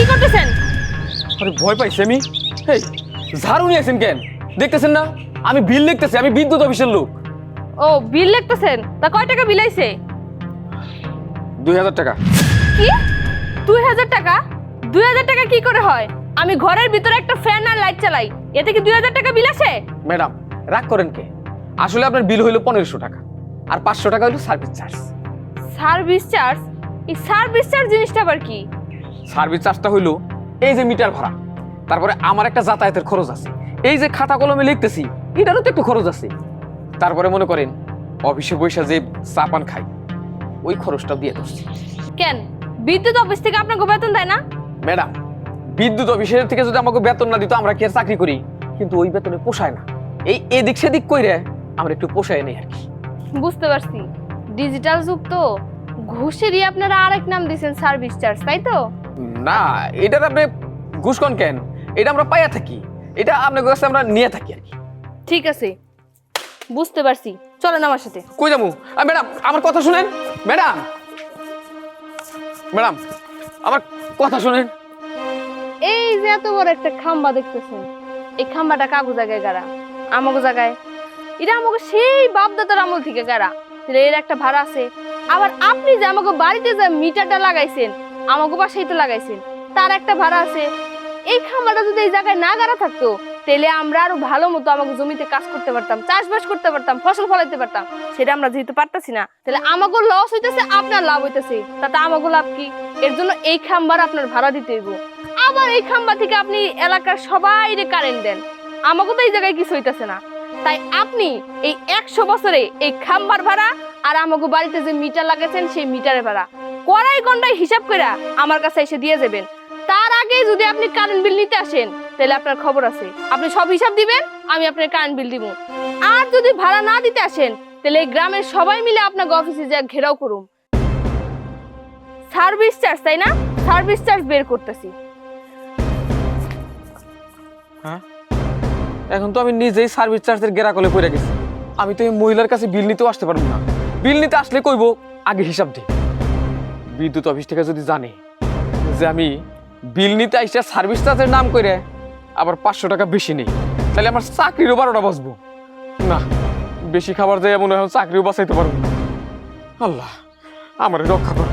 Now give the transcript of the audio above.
কি করতেছেন? আরে ভয় পাইছি আমি। এই ঝাড়ু নিয়ে আসেন কেন? দেখতেছেন না আমি বিল লিখতেছি, আমি বিদ্যুৎ অফিসের লোক। ও বিল লিখতেছেন? তা কয় টাকা বিল আইছে? 2000 টাকা। কি 2000 টাকা? 2000 টাকা কি করে হয়? আমি ঘরের ভিতরে একটা ফ্যান আর লাইট চালাই, এতে কি 2000 টাকা বিল আসে? ম্যাডাম রাগ করেন কে? আসলে আপনার বিল হইলো 1500 টাকা আর 500 টাকা হইলো সার্ভিস চার্জ। Service charge? এই সার্ভিস চার্জ জিনিসটা আবার কি? সার্ভিস চার্জটা হইলো এই যে মিটার ভাড়া, তারপরে আমার একটা যাতায়াতের খরচ আছে, এই যে খাতা কলমে লিখতেছি এটারও তো একটু খরচ আছে, তারপরে মনে করেন অফিসে বৈশা যে চা পান খাই ওই খরচটাও দিয়ে দোষছি। কেন বিদ্যুৎ অফিস থেকে আপনাকে বেতন দেয় না? ম্যাডাম বিদ্যুৎ অফিসের থেকে যদি আমাকে বেতন না দিত আমরা কি আর চাকরি করি? কিন্তু ওই বেতনে পোষায় না, এই এদিক সেদিক কইরে আমরা একটু পোষায় নেই আর কি। বুঝতে পারছি, ডিজিটাল যুগ তো, ঘুষেরই আপনারা আরেক নাম দিয়েছেন সার্ভিস চার্জ, তাই তো? না এটার আপনি ঘুষ কোন কেন? এটা আমরা পাইয়া থাকি, এটা আপনার কাছে আমরা নিয়ে থাকি আর কি। ঠিক আছে বুঝতে পারছি, চলেন আমার সাথে। কই যাবো? ম্যাডাম আমার কথা শুনেন। ম্যাডাম ম্যাডাম আমার কথা শুনেন। এই যে এত বড় একটা খাম্বা দেখতেছেন, এই খাম্বাটা কাগজ জায়গায় গাড়া, আমাকে জায়গায় এটা আমাকে সেই বাপদাদার আমল থেকে গাড়া, তাহলে এর একটা ভাড়া আছে। আবার আপনি যে আমাকে বাড়িতে যে মিটারটা লাগাইছেন, আমাকে বাসায় তো লাগাইছেন, তার একটা ভাড়া আছে। এই খাম্বাটা যদি এই জায়গায় না গাড়া থাকতো, তাহলে আমরা আরো ভালো মতো আমাকে জমিতে কাজ করতে পারতাম, চাষবাস করতে পারতাম, ফসল ফলাইতে পারতাম। সেটা আমরা যেহেতু পারতাছি না, তাহলে আমাকে লস হইতেছে, আপনার লাভ হইতেছে, তাতে আমাকে লাভ কি? এর জন্য এই খাম্বার আপনার ভাড়া দিতে হইব। আবার এই খাম্বা থেকে আপনি এলাকার সবাইরে কারেন্ট দেন, আমাকে তো এই জায়গায় কিছু হইতেছে না। তাই আপনি এই 100 বছরে এই খাম্বার ভাড়া আর আমাকে বাড়িতে যে মিটার লাগাইছেন সেই মিটারের ভাড়া কড়াই গন্ডায় হিসাব করে আমার কাছে এসে দিয়ে যাবেন। তার আগে যদি আপনি কারেন্ট বিল নিতে আসেন, তাহলে আপনার খবর আছে, আপনি সব হিসাব দিবেন, আমি আপনার কারেন্ট বিল দিব। আর যদি ভাড়া না দিতে আসেন, তাহলে এই গ্রামের সবাই মিলে আপনাকে অফিসে যা ঘেরাও করুম। সার্ভিস চার্জ তাই না? সার্ভিস চার্জ বের করতেছি। হ্যাঁ এখন তো আমি নিজেই সার্ভিস চার্জের গেরাকলে পড়ে গেছি। আমি তো এই মহিলার কাছে বিল নিতেও আসতে পারবো না। বিল নিতে আসলে কইবো আগে হিসাব দিই। বিদ্যুৎ অফিস থেকে যদি জানে যে আমি বিল নিতে আইসা সার্ভিস চার্জের নাম করে আবার 500 টাকা বেশি নেই, তাহলে আমার চাকরিরও 12টা বাঁচবো না। বেশি খাবার যায় মনে হয় চাকরিও বাঁচাইতে পারবো না। আল্লাহ আমার রক্ষা করো।